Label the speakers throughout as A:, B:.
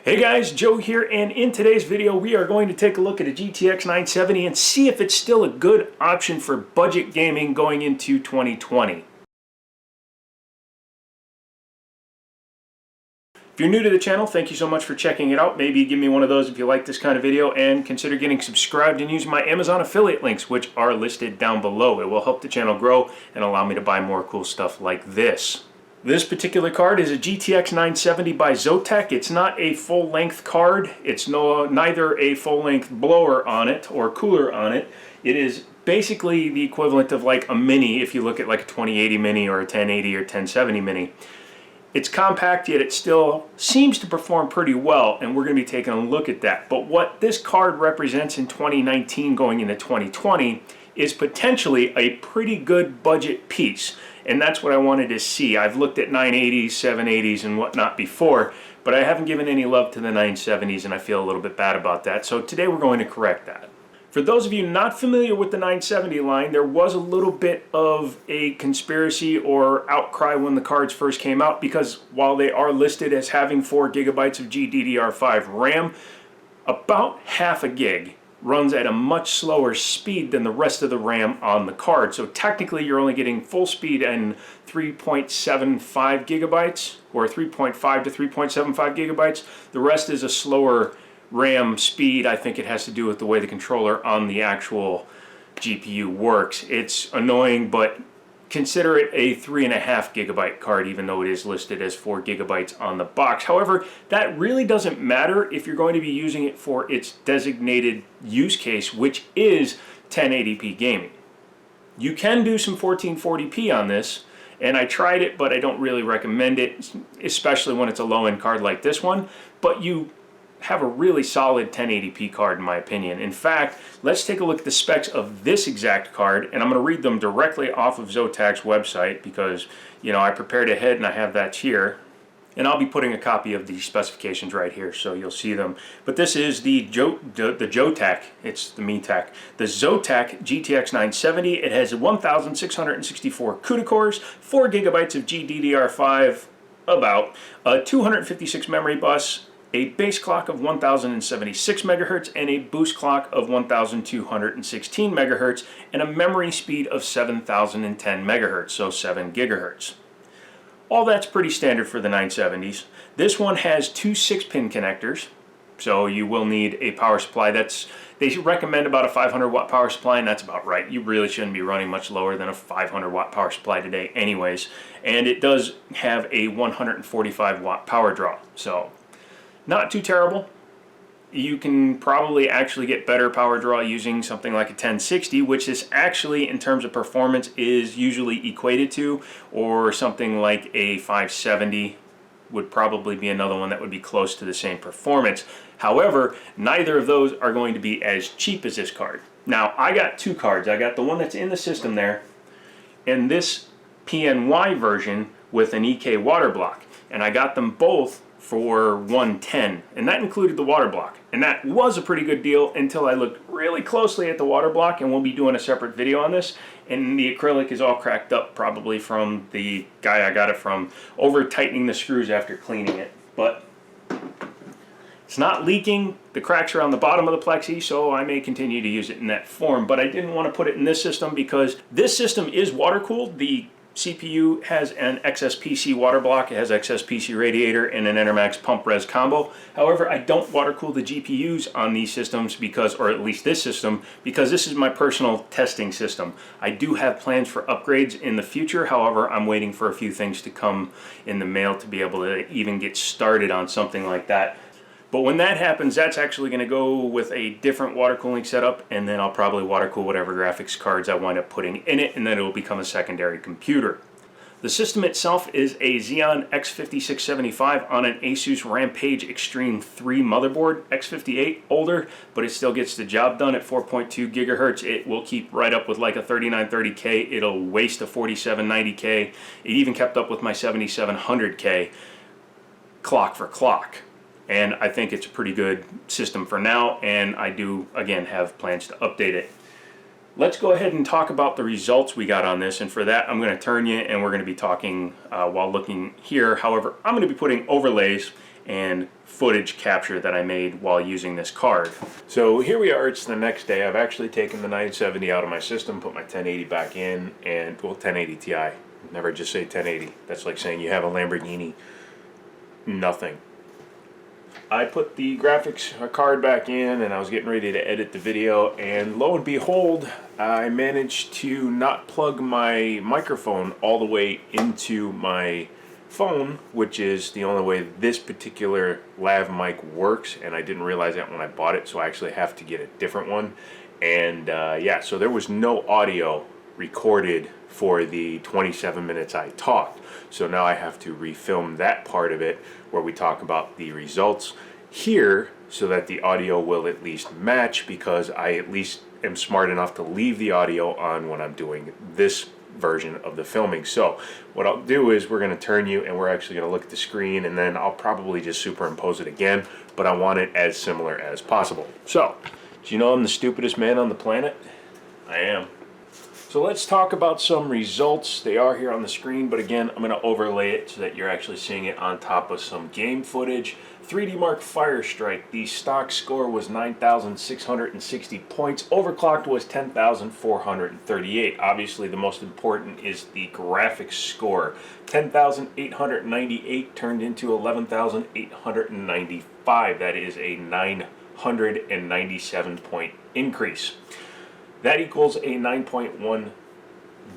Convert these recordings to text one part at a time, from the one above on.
A: Hey guys, Joe here, and in today's video we are going to take a look at a GTX 970 and see if it's still a good option for budget gaming going into 2020. If you're new to the channel, thank you so much for checking it out. Maybe give me one of those if you like this kind of video, and consider getting subscribed and using my Amazon affiliate links, which are listed down below. It will help the channel grow and allow me to buy more cool stuff like this. This particular card is a GTX 970 by Zotac. It's not a full-length card. It's neither a full-length blower on it or cooler on it. It is basically the equivalent of like a mini if you look at like a 2080 mini or a 1080 or 1070 mini. It's compact, yet it still seems to perform pretty well, and we're going to be taking a look at that. But what this card represents in 2019 going into 2020 is potentially a pretty good budget piece. And that's what I wanted to see. I've looked at 980s, 780s, and whatnot before, but I haven't given any love to the 970s, and I feel a little bit bad about that. So today we're going to correct that. For those of you not familiar with the 970 line, there was a little bit of a conspiracy or outcry when the cards first came out, because while they are listed as having 4 gigabytes of GDDR5 RAM, about half a gig runs at a much slower speed than the rest of the RAM on the card. So technically you're only getting full speed and 3.75 gigabytes or 3.5 to 3.75 gigabytes. The rest is a slower RAM speed. I think it has to do with the way the controller on the actual GPU works. It's annoying, but consider it a 3.5 gigabyte card, even though it is listed as 4 gigabytes on the box. However, that really doesn't matter if you're going to be using it for its designated use case, which is 1080p gaming. You can do some 1440p on this, and I tried it, but I don't really recommend it, especially when it's a low-end card like this one. But you have a really solid 1080p card in my opinion. In fact, let's take a look at the specs of this exact card, and I'm going to read them directly off of Zotac's website because, you know, I prepared ahead and I have that here. And I'll be putting a copy of the specifications right here so you'll see them. But this is the Zotac, it's the MeTac, the Zotac GTX 970. It has 1,664 CUDA cores, 4 gigabytes of GDDR5, about a 256 memory bus, a base clock of 1076 megahertz, and a boost clock of 1216 megahertz, and a memory speed of 7010 megahertz, so 7 gigahertz. All that's pretty standard for the 970s. This one has 2 6-pin connectors, so you will need a power supply. They recommend about a 500 watt power supply, and that's about right. You really shouldn't be running much lower than a 500 watt power supply today anyways. And it does have a 145 watt power draw, so not too terrible. You can probably actually get better power draw using something like a 1060, which is actually, in terms of performance, is usually equated to, or something like a 570 would probably be another one that would be close to the same performance. However, neither of those are going to be as cheap as this card. Now, I got 2 cards. I got the one that's in the system there, and this PNY version with an EK water block, and I got them both for $110, and that included the water block, and that was a pretty good deal until I looked really closely at the water block, and we'll be doing a separate video on this. And the acrylic is all cracked up, probably from the guy I got it from over tightening the screws after cleaning it. But it's not leaking. The cracks are on the bottom of the plexi, so I may continue to use it in that form, but I didn't want to put it in this system because this system is water cooled. The CPU has an XSPC water block, it has XSPC radiator, and an Enermax pump res combo. However, I don't water cool the GPUs on these systems because, or at least this system, because this is my personal testing system. I do have plans for upgrades in the future. However, I'm waiting for a few things to come in the mail to be able to even get started on something like that. But when that happens, that's actually going to go with a different water cooling setup, and then I'll probably water cool whatever graphics cards I wind up putting in it, and then it will become a secondary computer. The system itself is a Xeon X5675 on an Asus Rampage Extreme 3 motherboard. X58, older, but it still gets the job done at 4.2 gigahertz. It will keep right up with like a 3930K. It'll waste a 4790K. It even kept up with my 7700K clock for clock. And I think it's a pretty good system for now, and I do, again, have plans to update it. Let's go ahead and talk about the results we got on this, and for that I'm going to turn you, and we're going to be talking while looking here. However, I'm going to be putting overlays and footage capture that I made while using this card. So here we are, it's the next day. I've actually taken the 970 out of my system, put my 1080 back in, and, well, 1080 Ti. Never just say 1080. That's like saying you have a Lamborghini. Nothing. I put the graphics card back in and I was getting ready to edit the video, and lo and behold, I managed to not plug my microphone all the way into my phone, which is the only way this particular lav mic works, and I didn't realize that when I bought it, so I actually have to get a different one. And yeah, so there was no audio recorded for the 27 minutes I talked. So now I have to refilm that part of it where we talk about the results here so that the audio will at least match, because I at least am smart enough to leave the audio on when I'm doing this version of the filming. So what I'll do is we're going to turn you and we're actually going to look at the screen, and then I'll probably just superimpose it again, but I want it as similar as possible. So, do you know I'm the stupidest man on the planet? I am. So let's talk about some results. They are here on the screen, but again, I'm going to overlay it so that you're actually seeing it on top of some game footage. 3D Mark Firestrike, the stock score was 9,660 points. Overclocked was 10,438. Obviously, the most important is the graphics score. 10,898 turned into 11,895. That is a 997 point increase. That equals a 9.1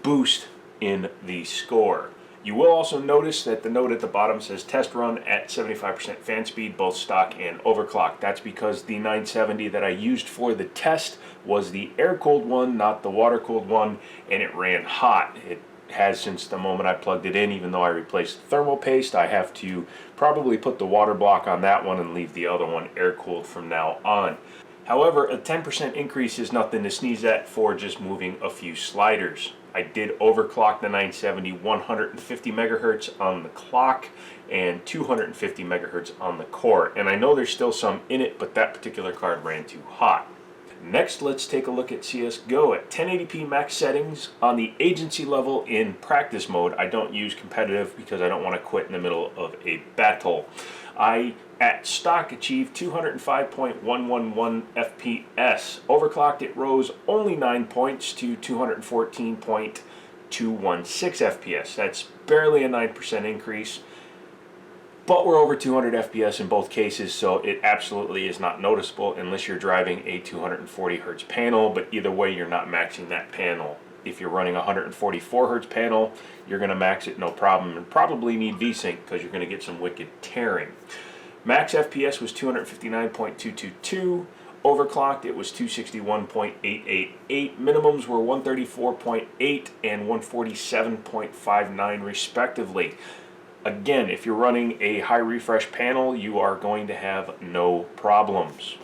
A: boost in the score. You will also notice that the note at the bottom says test run at 75% fan speed, both stock and overclock. That's because the 970 that I used for the test was the air-cooled one, not the water-cooled one, and it ran hot. It has since the moment I plugged it in. Even though I replaced the thermal paste, I have to probably put the water block on that one and leave the other one air-cooled from now on. However, a 10% increase is nothing to sneeze at for just moving a few sliders. I did overclock the 970 150 megahertz on the clock and 250 megahertz on the core. And I know there's still some in it, but that particular card ran too hot. Next, let's take a look at CSGO at 1080p max settings on the agency level in practice mode. I don't use competitive because I don't want to quit in the middle of a battle. I, at stock, achieved 205.111 FPS. Overclocked, it rose only 9 points to 214.216 FPS. That's barely a 9% increase, but we're over 200 FPS in both cases, so it absolutely is not noticeable unless you're driving a 240 Hz panel, but either way, you're not maxing that panel. If you're running a 144 Hz panel, you're going to max it no problem, and probably need VSync because you're going to get some wicked tearing. Max FPS was 259.222. Overclocked, it was 261.888. Minimums were 134.8 and 147.59 respectively. Again, if you're running a high refresh panel, you are going to have no problems.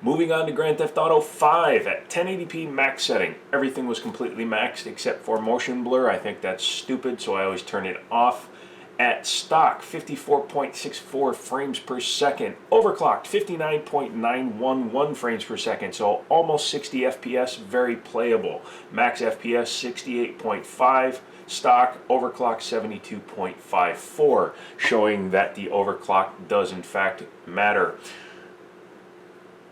A: Moving on to Grand Theft Auto 5 at 1080p max setting. Everything was completely maxed except for motion blur. I think that's stupid, so I always turn it off. At stock, 54.64 frames per second. Overclocked, 59.911 frames per second, so almost 60 FPS, very playable. Max FPS, 68.5. Stock, overclock 72.54, showing that the overclock does in fact matter.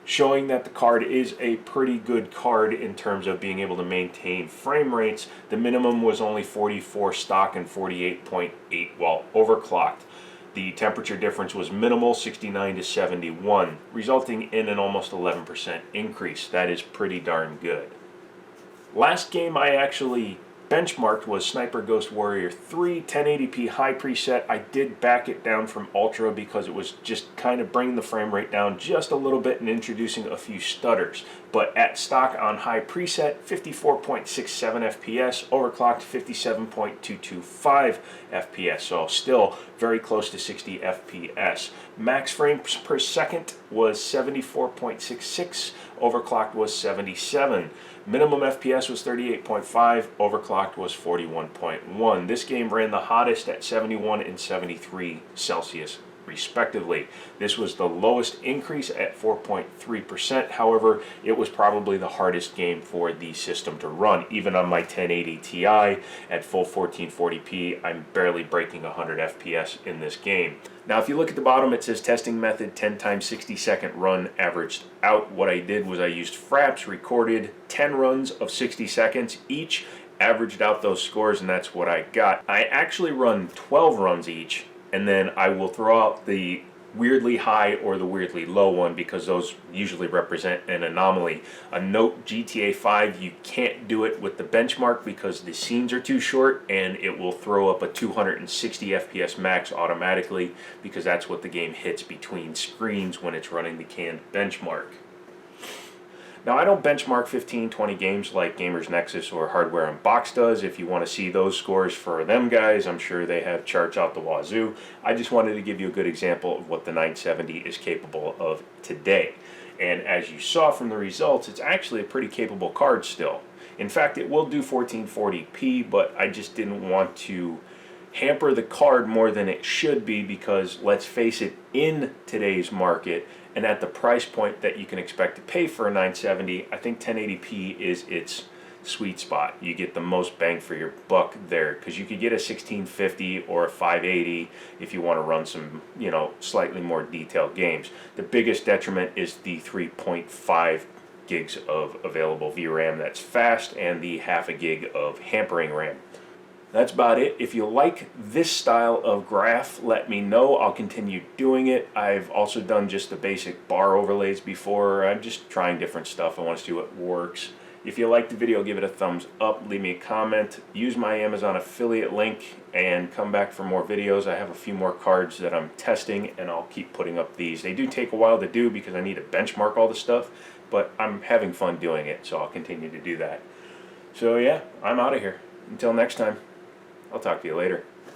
A: Showing that the card is a pretty good card in terms of being able to maintain frame rates. The minimum was only 44 stock and 48.8 while overclocked. The temperature difference was minimal, 69 to 71, resulting in an almost 11% increase. That is pretty darn good. Last game I actually benchmarked was Sniper Ghost Warrior 3 1080p high preset. I did back it down from ultra because it was just kind of bringing the frame rate down just a little bit and introducing a few stutters. But at stock on high preset, 54.67 FPS, overclocked 57.225 FPS, so still very close to 60 FPS. Max frames per second was 74.66, overclocked was 77. Minimum FPS was 38.5, overclocked was 41.1. This game ran the hottest at 71 and 73 Celsius respectively. This was the lowest increase at 4.3%. However, it was probably the hardest game for the system to run. Even on my 1080 Ti at full 1440p, I'm barely breaking 100 FPS in this game. Now, if you look at the bottom, it says testing method 10 times 60-second run averaged out. What I did was I used Fraps, recorded 10 runs of 60 seconds each, averaged out those scores, and that's what I got. I actually run 12 runs each, and then I will throw out the weirdly high or the weirdly low one because those usually represent an anomaly. A note, GTA 5, you can't do it with the benchmark because the scenes are too short, and it will throw up a 260 FPS max automatically because that's what the game hits between screens when it's running the canned benchmark. Now, I don't benchmark 15, 20 games like Gamers Nexus or Hardware Unboxed does. If you want to see those scores for them guys, I'm sure they have charts out the wazoo. I just wanted to give you a good example of what the 970 is capable of today. And as you saw from the results, it's actually a pretty capable card still. In fact, it will do 1440p, but I just didn't want to hamper the card more than it should be because, let's face it, in today's market, and at the price point that you can expect to pay for a 970, I think 1080p is its sweet spot. You get the most bang for your buck there because you could get a 1650 or a 580 if you want to run some, slightly more detailed games. The biggest detriment is the 3.5 gigs of available VRAM that's fast and the half a gig of hampering RAM. That's about it. If you like this style of graph, let me know. I'll continue doing it. I've also done just the basic bar overlays before. I'm just trying different stuff. I want to see what works. If you like the video, give it a thumbs up, leave me a comment, use my Amazon affiliate link, and come back for more videos. I have a few more cards that I'm testing, and I'll keep putting up these. They do take a while to do because I need to benchmark all the stuff, but I'm having fun doing it, so I'll continue to do that. So yeah, I'm out of here. Until next time. I'll talk to you later.